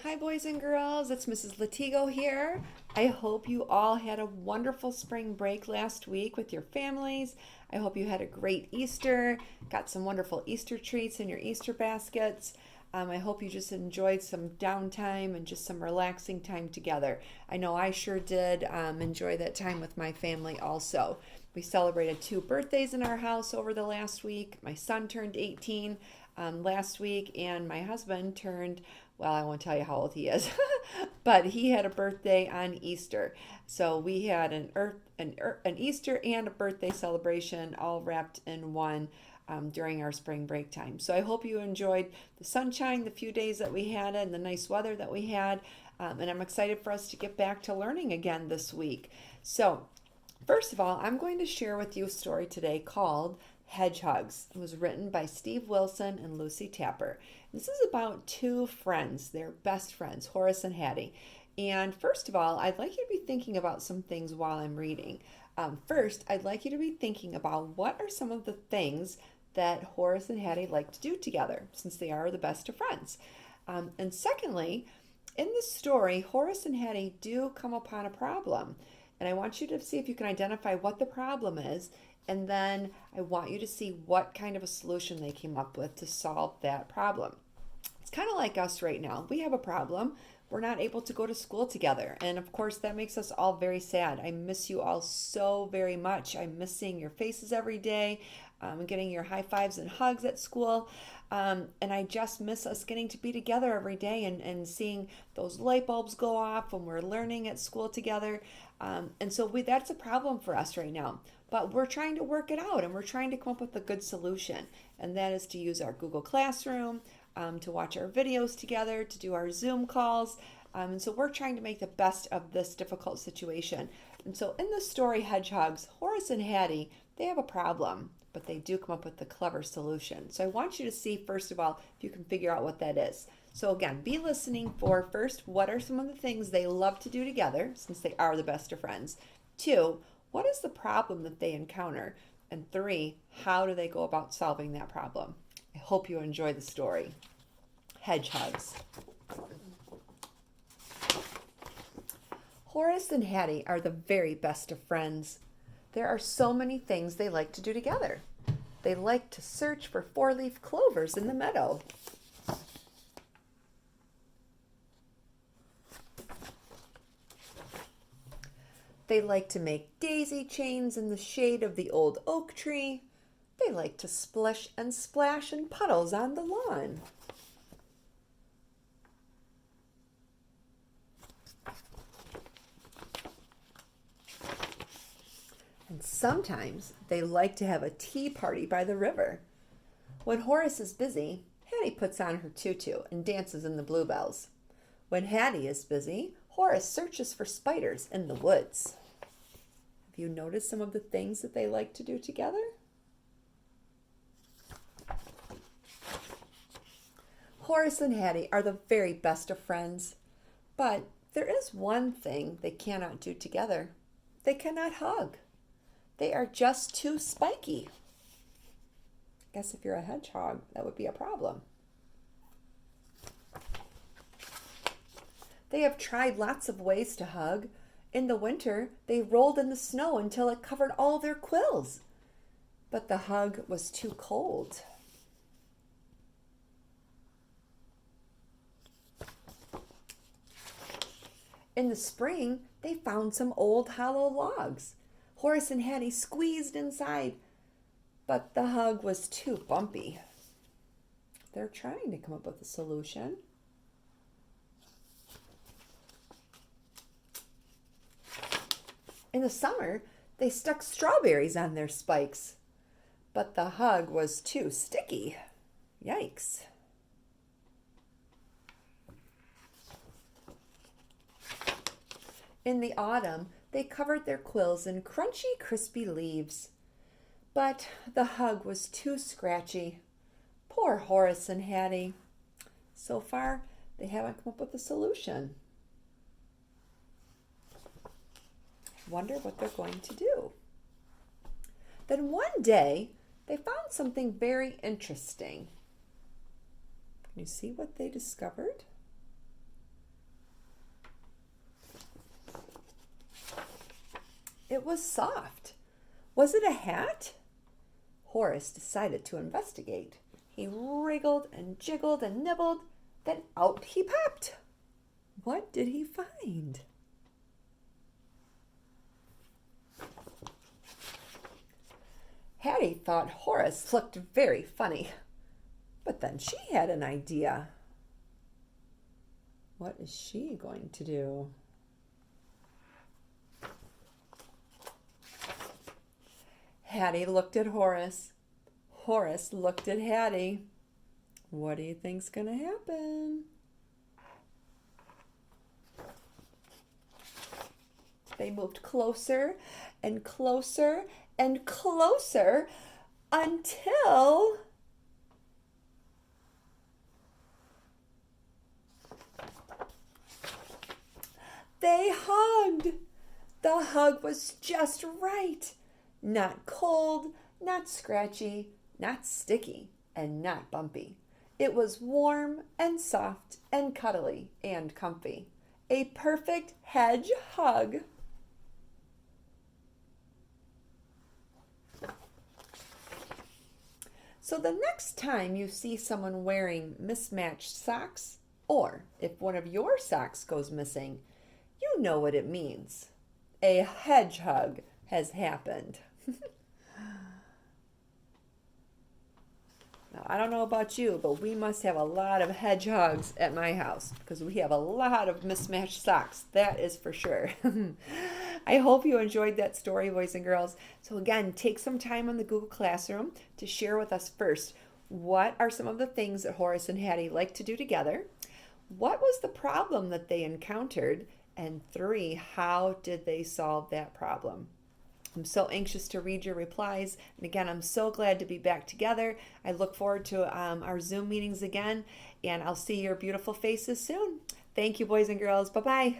Hi, boys and girls. It's Mrs. Latigo here. I hope you all had a wonderful spring break last week with your families. I hope you had a great Easter, got some wonderful Easter treats in your Easter baskets. I hope you just enjoyed some downtime and just some relaxing time together. I know I sure did enjoy that time with my family also. We celebrated two birthdays in our house over the last week. My son turned 18 last week, and my husband turned, well, I won't tell you how old he is, but he had a birthday on Easter. So we had an Easter and a birthday celebration all wrapped in one during our spring break time. So I hope you enjoyed the sunshine, the few days that we had, and the nice weather that we had. And I'm excited for us to get back to learning again this week. So, first of all, I'm going to share with you a story today called Hedgehugs. It was written by Steve Wilson and Lucy Tapper. This is about two friends. They're best friends, Horace and Hattie. And first of all, I'd like you to be thinking about some things while I'm reading. First, I'd like you to be thinking about what are some of the things that Horace and Hattie like to do together, since they are the best of friends. And secondly, in the story, Horace and Hattie do come upon a problem. And I want you to see if you can identify what the problem is. And then I want you to see what kind of a solution they came up with to solve that problem. It's kind of like us right now. We have a problem. We're not able to go to school together. And of course, that makes us all very sad. I miss you all so very much. I miss seeing your faces every day, and getting your high fives and hugs at school. And I just miss us getting to be together every day and seeing those light bulbs go off when we're learning at school together. And so that's a problem for us right now. But we're trying to work it out, and we're trying to come up with a good solution. And that is to use our Google Classroom, to watch our videos together, to do our Zoom calls. And so we're trying to make the best of this difficult situation. And so in the story Hedgehugs, Horace and Hattie, they have a problem, but they do come up with a clever solution. So I want you to see, first of all, if you can figure out what that is. So again, be listening for, first, what are some of the things they love to do together, since they are the best of friends? Two, what is the problem that they encounter? And three, how do they go about solving that problem? I hope you enjoy the story. Hedgehugs. Horace and Hattie are the very best of friends. There are so many things they like to do together. They like to search for four-leaf clovers in the meadow. They like to make daisy chains in the shade of the old oak tree. They like to splish and splash in puddles on the lawn. And sometimes they like to have a tea party by the river. When Horace is busy, Hattie puts on her tutu and dances in the bluebells. When Hattie is busy, Horace searches for spiders in the woods. Have you noticed some of the things that they like to do together? Horace and Hattie are the very best of friends, but there is one thing they cannot do together. They cannot hug. They are just too spiky. I guess if you're a hedgehog, that would be a problem. They have tried lots of ways to hug. In the winter, they rolled in the snow until it covered all their quills. But the hug was too cold. In the spring, they found some old hollow logs. Horace and Hattie squeezed inside, but the hug was too bumpy. They're trying to come up with a solution. In the summer, they stuck strawberries on their spikes, but the hug was too sticky. Yikes. In the autumn, they covered their quills in crunchy, crispy leaves, but the hug was too scratchy. Poor Horace and Hattie. So far, they haven't come up with a solution. Wonder what they're going to do. Then one day, they found something very interesting. Can you see what they discovered? It was soft. Was it a hat? Horace decided to investigate. He wriggled and jiggled and nibbled, then out he popped. What did he find? Hattie thought Horace looked very funny, but then she had an idea. What is she going to do? Hattie looked at Horace. Horace looked at Hattie. What do you think's going to happen? They moved closer and closer and closer until they hugged. The hug was just right. Not cold, not scratchy, not sticky, and not bumpy. It was warm and soft and cuddly and comfy. A perfect hedge hug. So the next time you see someone wearing mismatched socks, or if one of your socks goes missing, you know what it means. A hedge hug has happened. Now, I don't know about you, but we must have a lot of hedgehogs at my house because we have a lot of mismatched socks. That is for sure. I hope you enjoyed that story, boys and girls. So again, take some time on the Google Classroom to share with us first, what are some of the things that Horace and Hattie like to do together? What was the problem that they encountered? And 3, how did they solve that problem? I'm so anxious to read your replies. And again, I'm so glad to be back together. I look forward to our Zoom meetings again, and I'll see your beautiful faces soon. Thank you, boys and girls. Bye-bye.